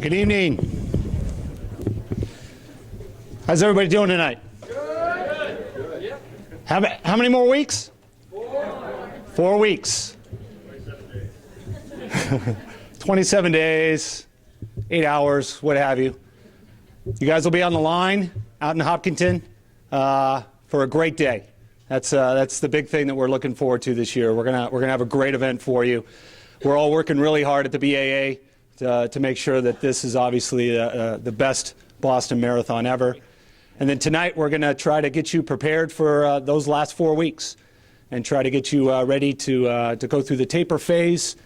Good evening. How's everybody doing tonight? Good. How many more weeks? 4 weeks. 27 days, 8 hours, what have you. You guys will be on the line out in Hopkinton for a great day. That's the big thing that we're looking forward to this year. We're gonna have a great event for you. We're all working really hard at the BAA to make sure that this is obviously the best Boston Marathon ever. And then tonight we're going to try to get you prepared for those last 4 weeks and try to get you ready to go through the taper phase,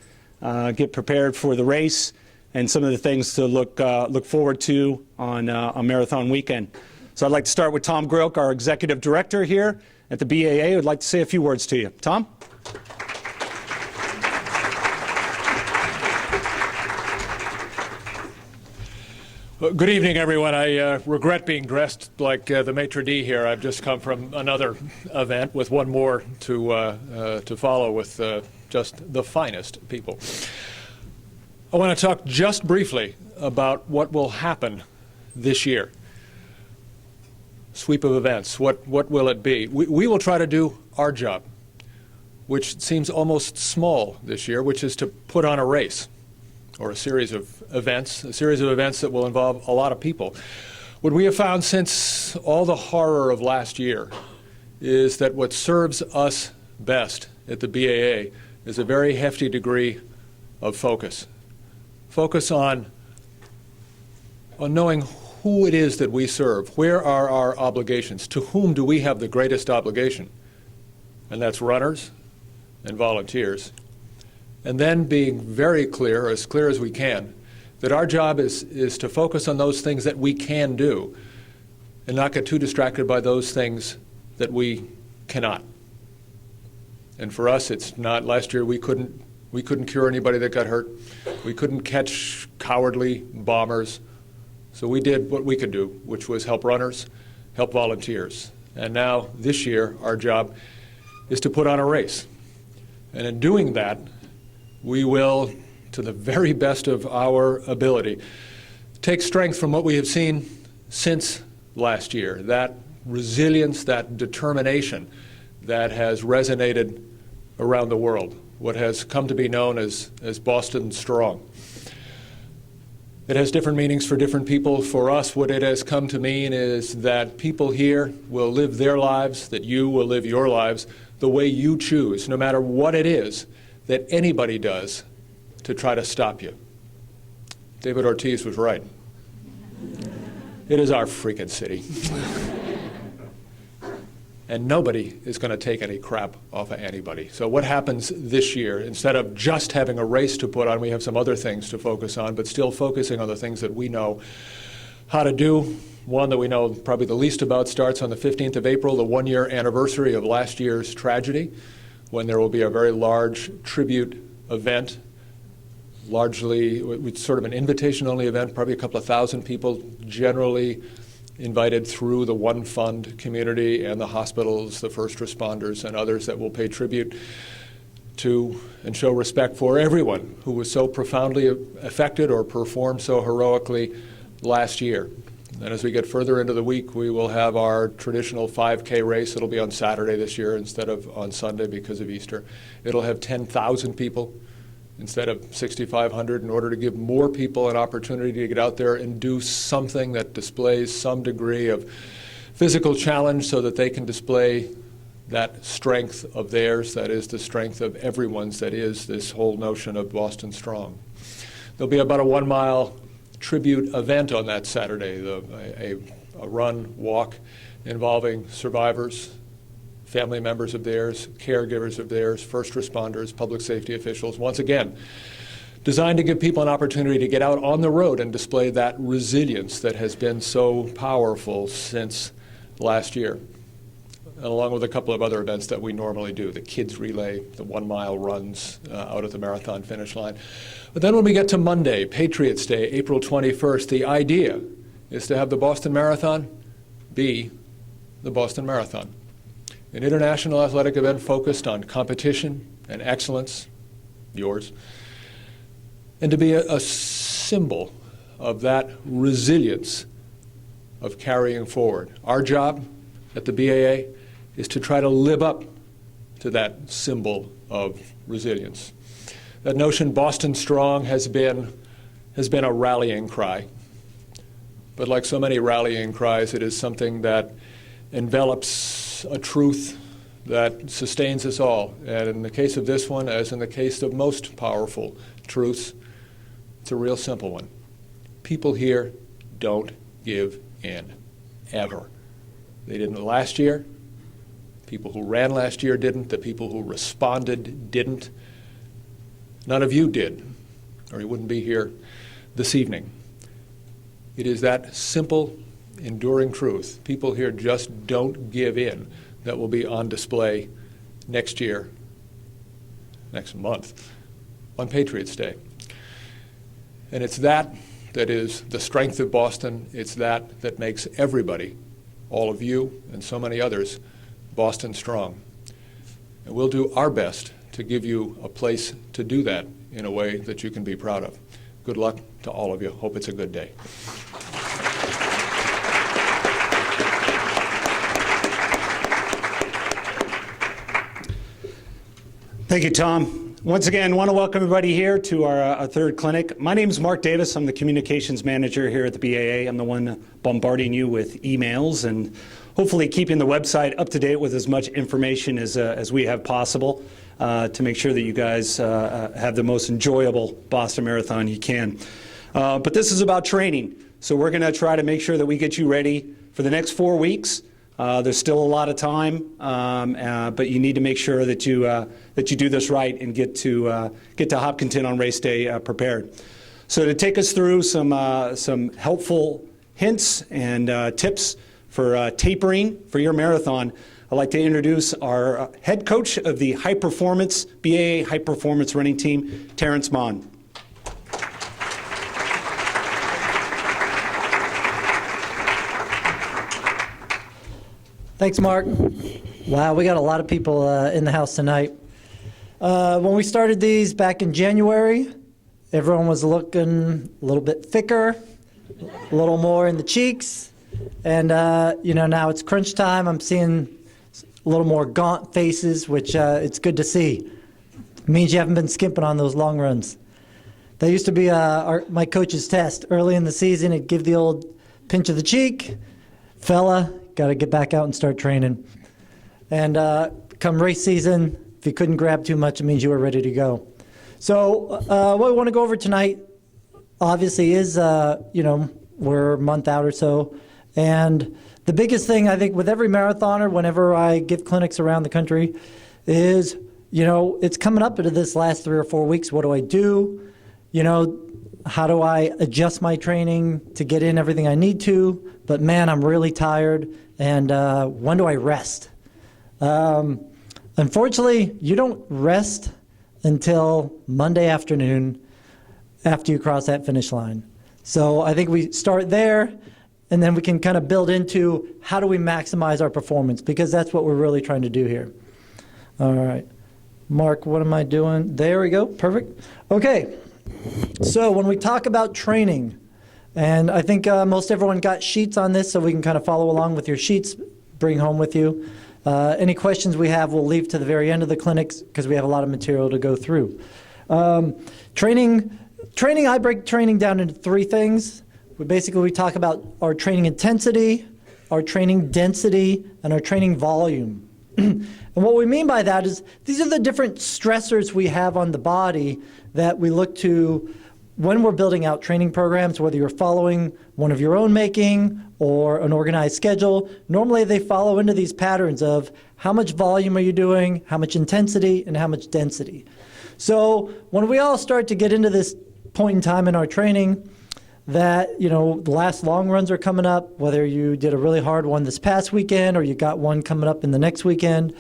get prepared for the race, and some of the things to look forward to on Marathon weekend. So I'd like to start with Tom Grilk, our Executive Director here at the BAA, who'd like to say a few words to you. Tom? Well, good evening, everyone. I regret being dressed like the maitre d' here. I've just come from another event with one more to follow with just the finest people. I want to talk just briefly about what will happen this year. Sweep of events. What will it be? We will try to do our job, which seems almost small this year, which is to put on a race, or a series of events that will involve a lot of people. What we have found since all the horror of last year is that what serves us best at the BAA is a very hefty degree of focus. Focus on knowing who it is that we serve. Where are our obligations? To whom do we have the greatest obligation? And that's runners and volunteers. And then being very clear, as clear as we can, that our job is to focus on those things that we can do and not get too distracted by those things that we cannot. And for us, it's not, last year we couldn't cure anybody that got hurt. We couldn't catch cowardly bombers. So we did what we could do, which was help runners, help volunteers. And now, this year, our job is to put on a race. And in doing that, we will, to the very best of our ability, take strength from what we have seen since last year, that resilience, that determination that has resonated around the world, what has come to be known as Boston Strong. It has different meanings for different people. For us, what it has come to mean is that people here will live their lives, that you will live your lives the way you choose, no matter what it is that anybody does to try to stop you. David Ortiz was right. It is our freaking city. And nobody is going to take any crap off of anybody. So what happens this year, instead of just having a race to put on, we have some other things to focus on, but still focusing on the things that we know how to do. One that we know probably the least about starts on the 15th of April, the one-year anniversary of last year's tragedy, when there will be a very large tribute event, largely it's sort of an invitation-only event, probably a couple of thousand people generally invited through the One Fund community and the hospitals, the first responders, and others that will pay tribute to and show respect for everyone who was so profoundly affected or performed so heroically last year. And as we get further into the week, we will have our traditional 5K race. It'll be on Saturday this year instead of on Sunday because of Easter. It'll have 10,000 people instead of 6,500 in order to give more people an opportunity to get out there and do something that displays some degree of physical challenge so that they can display that strength of theirs, that is the strength of everyone's, that is this whole notion of Boston Strong. There'll be about a 1 mile tribute event on that Saturday, a run, walk involving survivors, family members of theirs, caregivers of theirs, first responders, public safety officials. Once again, designed to give people an opportunity to get out on the road and display that resilience that has been so powerful since last year, and along with a couple of other events that we normally do, the kids relay, the 1 mile runs out at the marathon finish line. But then when we get to Monday, Patriots Day, April 21st, the idea is to have the Boston Marathon be the Boston Marathon, an international athletic event focused on competition and excellence, yours, and to be a symbol of that resilience of carrying forward. Our job at the BAA is to try to live up to that symbol of resilience. That notion, Boston Strong, has been a rallying cry. But like so many rallying cries, it is something that envelops a truth that sustains us all. And in the case of this one, as in the case of most powerful truths, it's a real simple one. People here don't give in, ever. They didn't last year. People who ran last year didn't. The people who responded didn't. None of you did, or you wouldn't be here this evening. It is that simple, enduring truth. People here just don't give in that will be on display next year, next month, on Patriots' Day. And it's that that is the strength of Boston. It's that makes everybody, all of you and so many others, Boston strong. And we'll do our best to give you a place to do that in a way that you can be proud of. Good luck to all of you. Hope it's a good day. Thank you, Tom. Once again, want to welcome everybody here to our third clinic. My name is Mark Davis. I'm the communications manager here at the BAA. I'm the one bombarding you with emails and hopefully keeping the website up to date with as much information as we have possible to make sure that you guys have the most enjoyable Boston Marathon you can. But this is about training. So we're going to try to make sure that we get you ready for the next 4 weeks. There's still a lot of time, but you need to make sure that you do this right and get to Hopkinton on race day prepared. So to take us through some helpful hints and tips for tapering for your marathon, I'd like to introduce our head coach of the High Performance BAA High Performance Running Team, Terrence Mon. Thanks, Mark. Wow, we got a lot of people in the house tonight. When we started these back in January, everyone was looking a little bit thicker, a little more in the cheeks, and now it's crunch time. I'm seeing a little more gaunt faces, which it's good to see. It means you haven't been skimping on those long runs. That used to be my coach's test. Early in the season, it'd give the old pinch of the cheek. Fella, got to get back out and start training. And come race season, if you couldn't grab too much, it means you were ready to go. So what we want to go over tonight, obviously, is, we're a month out or so. And the biggest thing, I think, with every marathoner, whenever I give clinics around the country, is, it's coming up into this last 3 or 4 weeks. What do I do? How do I adjust my training to get in everything I need to? But man, I'm really tired. And when do I rest? Unfortunately, you don't rest until Monday afternoon after you cross that finish line. So I think we start there, and then we can kind of build into how do we maximize our performance, because that's what we're really trying to do here. All right. Mark, what am I doing? There we go. Perfect. Okay. So when we talk about training, and I think most everyone got sheets on this, so we can kind of follow along with your sheets, bring home with you. Any questions we have, we'll leave to the very end of the clinics because we have a lot of material to go through. Training, I break training down into 3 things. We talk about our training intensity, our training density, and our training volume. And what we mean by that is these are the different stressors we have on the body that we look to when we're building out training programs, whether you're following one of your own making or an organized schedule. Normally they follow into these patterns of how much volume are you doing, how much intensity, and how much density. So when we all start to get into this point in time in our training that, the last long runs are coming up, whether you did a really hard one this past weekend or you got one coming up in the next weekend,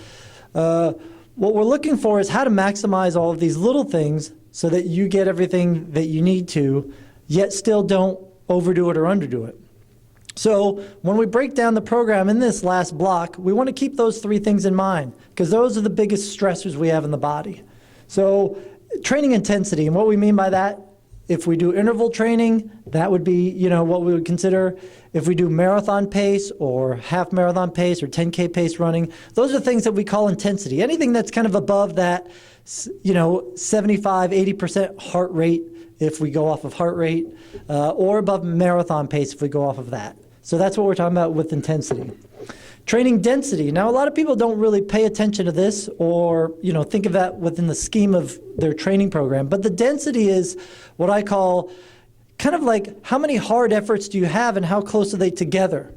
what we're looking for is how to maximize all of these little things so that you get everything that you need to, yet still don't overdo it or underdo it. So when we break down the program in this last block, we want to keep those 3 things in mind because those are the biggest stressors we have in the body. So training intensity, and what we mean by that If we do interval training, that would be, what we would consider. If we do marathon pace or half marathon pace or 10K pace running, those are things that we call intensity. Anything that's kind of above that, 75, 80% heart rate if we go off of heart rate, or above marathon pace if we go off of that. So that's what we're talking about with intensity. Training density. Now, a lot of people don't really pay attention to this or, think of that within the scheme of their training program. But the density is what I call kind of like how many hard efforts do you have and how close are they together?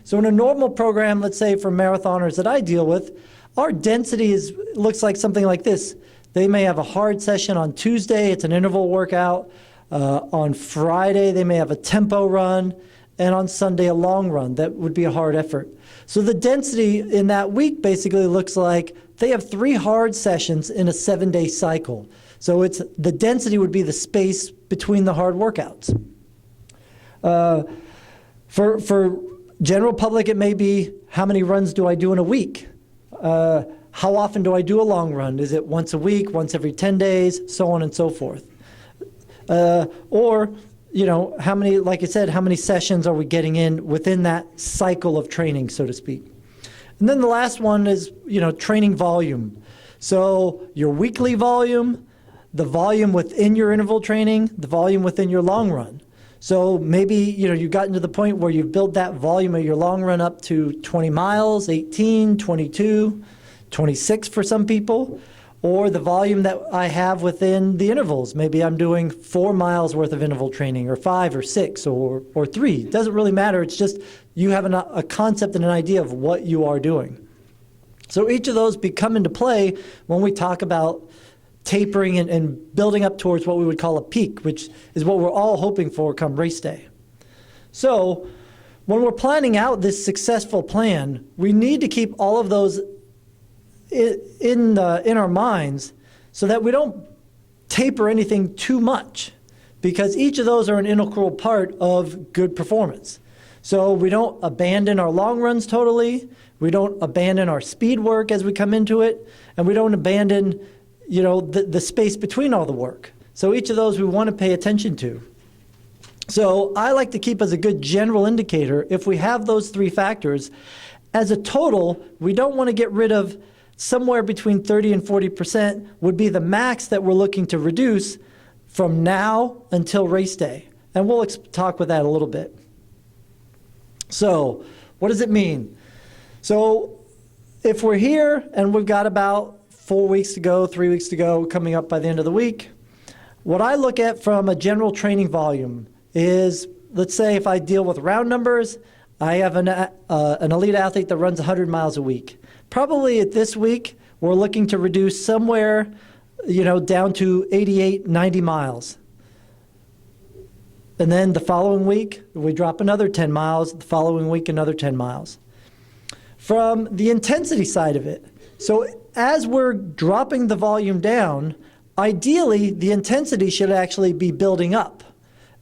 So in a normal program, let's say for marathoners that I deal with, our density looks like something like this. They may have a hard session on Tuesday. It's an interval workout. On Friday, they may have a tempo run. And on Sunday, a long run. That would be a hard effort. So the density in that week basically looks like they have 3 hard sessions in a 7-day cycle. So the density would be the space between the hard workouts. For general public, it may be how many runs do I do in a week? How often do I do a long run? Is it once a week, once every 10 days, so on and so forth? Or how many, like I said, how many sessions are we getting in within that cycle of training, so to speak? And then the last one is, training volume. So your weekly volume, the volume within your interval training, the volume within your long run. So maybe, you've gotten to the point where you've built that volume of your long run up to 20 miles, 18, 22, 26 for some people. Or the volume that I have within the intervals. Maybe I'm doing 4 miles worth of interval training, or 5 or 6 or 3. It doesn't really matter. It's just you have a concept and an idea of what you are doing. So each of those come into play when we talk about tapering and building up towards what we would call a peak, which is what we're all hoping for come race day. So when we're planning out this successful plan, we need to keep all of those in our minds so that we don't taper anything too much, because each of those are an integral part of good performance. So we don't abandon our long runs totally, we don't abandon our speed work as we come into it, and we don't abandon the space between all the work. So each of those we want to pay attention to. So I like to keep as a good general indicator, if we have those 3 factors, as a total, we don't want to get rid of somewhere between 30 and 40% would be the max that we're looking to reduce from now until race day. And we'll talk with that a little bit. So what does it mean? So if we're here and we've got about 4 weeks to go, 3 weeks to go, coming up by the end of the week, what I look at from a general training volume is, let's say if I deal with round numbers, I have an elite athlete that runs 100 miles a week. Probably at this week, we're looking to reduce somewhere, down to 88, 90 miles. And then the following week, we drop another 10 miles. The following week, another 10 miles. From the intensity side of it, so as we're dropping the volume down, ideally, the intensity should actually be building up.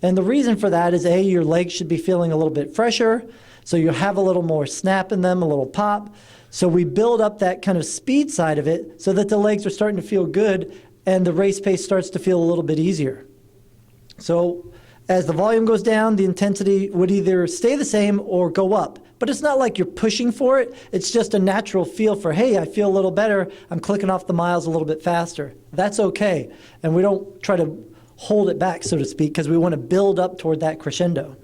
And the reason for that is, A, your legs should be feeling a little bit fresher, so you have a little more snap in them, a little pop. So we build up that kind of speed side of it so that the legs are starting to feel good and the race pace starts to feel a little bit easier. So as the volume goes down, the intensity would either stay the same or go up. But it's not like you're pushing for it. It's just a natural feel for, hey, I feel a little better. I'm clicking off the miles a little bit faster. That's okay. And we don't try to hold it back, so to speak, because we want to build up toward that crescendo.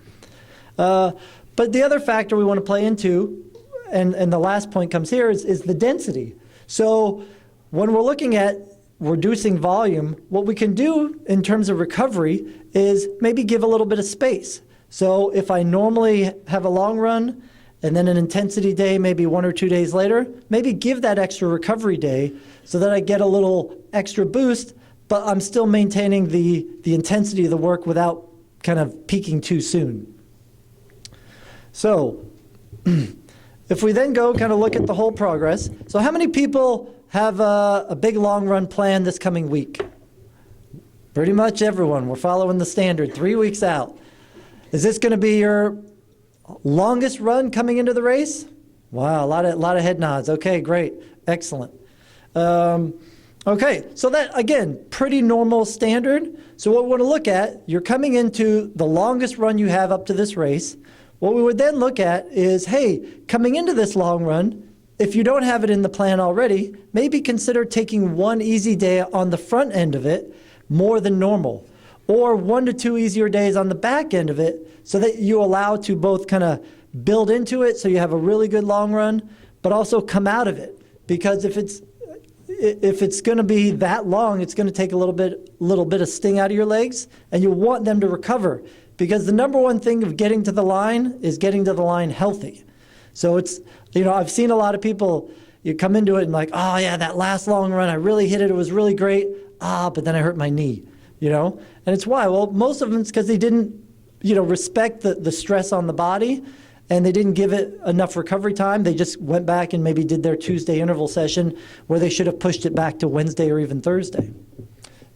But the other factor we want to play into, and the last point comes here, is the density. So when we're looking at reducing volume, what we can do in terms of recovery is maybe give a little bit of space. So if I normally have a long run and then an intensity day maybe 1 or 2 days later, maybe give that extra recovery day so that I get a little extra boost, but I'm still maintaining the intensity of the work without kind of peaking too soon. So if we then go kind of look at the whole progress, so how many people have a big long run plan this coming week? Pretty much everyone. We're following the standard, 3 weeks out. Is this going to be your longest run coming into the race? Wow, a lot of head nods. Okay, great, excellent. Okay, so that, again, pretty normal standard. So what we want to look at, you're coming into the longest run you have up to this race. What we would then look at is, hey, coming into this long run, if you don't have it in the plan already, maybe consider taking one easy day on the front end of it more than normal, or 1 to 2 easier days on the back end of it, so that you allow to both kind of build into it so you have a really good long run, but also come out of it. Because if it's going to be that long, it's going to take a little bit of sting out of your legs, and you want them to recover. Because the number one thing of getting to the line is getting to the line healthy. So it's, I've seen a lot of people, you come into it and like, oh yeah, that last long run, I really hit it, it was really great. But then I hurt my knee, And it's why? Well, most of them it's because they didn't, respect the stress on the body, and they didn't give it enough recovery time. They just went back and maybe did their Tuesday interval session where they should have pushed it back to Wednesday or even Thursday.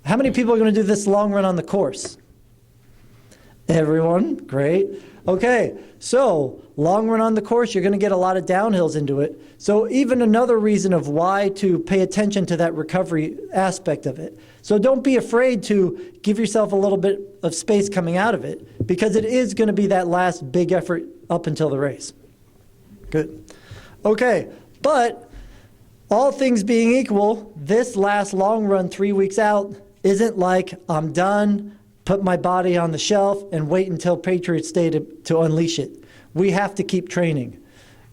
How many people are going to do this long run on the course? Everyone, great. Okay, so long run on the course, you're going to get a lot of downhills into it. So even another reason of why to pay attention to that recovery aspect of it. So don't be afraid to give yourself a little bit of space coming out of it, because it is going to be that last big effort up until the race. Good. Okay, but all things being equal, this last long run 3 weeks out isn't like I'm done, put my body on the shelf, and wait until Patriots Day to unleash it. We have to keep training.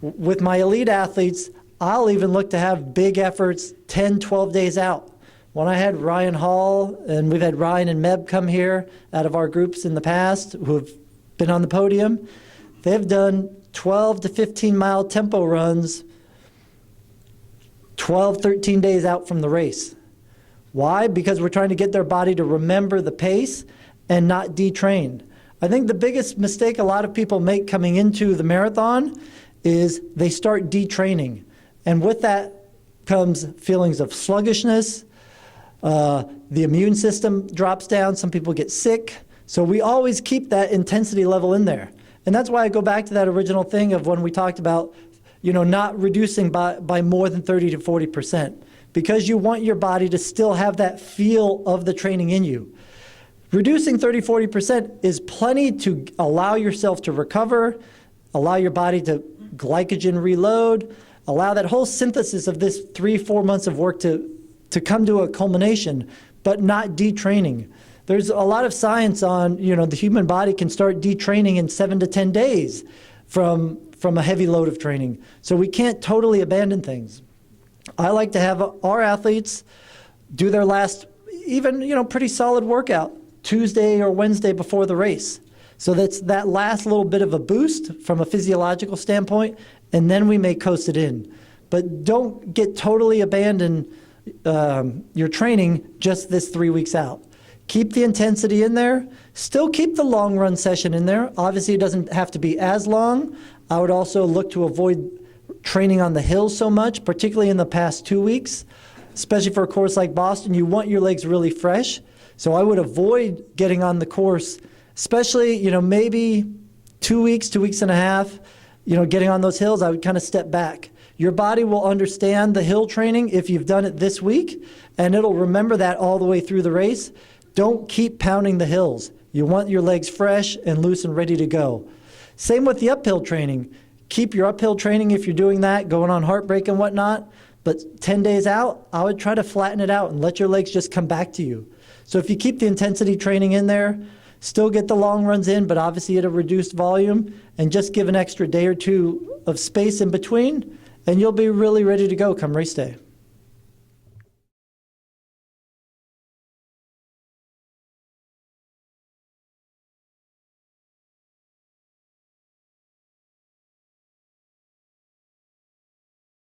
With my elite athletes, I'll even look to have big efforts 10, 12 days out. When I had Ryan Hall, and we've had Ryan and Meb come here out of our groups in the past who have been on the podium, they've done 12 to 15 mile tempo runs 12, 13 days out from the race. Why? Because we're trying to get their body to remember the pace and not detrain. I think the biggest mistake a lot of people make coming into the marathon is they start detraining. And with that comes feelings of sluggishness. The immune system drops down. Some people get sick. So we always keep that intensity level in there. And that's why I go back to that original thing of when we talked about, not reducing by more than 30 to 40%, because you want your body to still have that feel of the training in you. Reducing 30, 40% is plenty to allow yourself to recover, allow your body to glycogen reload, allow that whole synthesis of this 3-4 months of work to come to a culmination, but not detraining. There's a lot of science on, the human body can start detraining in 7 to 10 days from a heavy load of training. So we can't totally abandon things. I like to have our athletes do their last, even, pretty solid workout Tuesday or Wednesday before the race. So that's that last little bit of a boost from a physiological standpoint, and then we may coast it in. But don't get totally abandon your training just this 3 weeks out. Keep the intensity in there. Still keep the long run session in there. Obviously, it doesn't have to be as long. I would also look to avoid training on the hill so much, particularly in the past 2 weeks, especially for a course like Boston. You want your legs really fresh. So I would avoid getting on the course, especially, maybe 2 weeks, 2 weeks and a half, getting on those hills. I would kind of step back. Your body will understand the hill training if you've done it this week, and it'll remember that all the way through the race. Don't keep pounding the hills. You want your legs fresh and loose and ready to go. Same with the uphill training. Keep your uphill training if you're doing that, going on heartbreak and whatnot. But 10 days out, I would try to flatten it out and let your legs just come back to you. So if you keep the intensity training in there, still get the long runs in, but obviously at a reduced volume, and just give an extra day or two of space in between, and you'll be really ready to go come race day.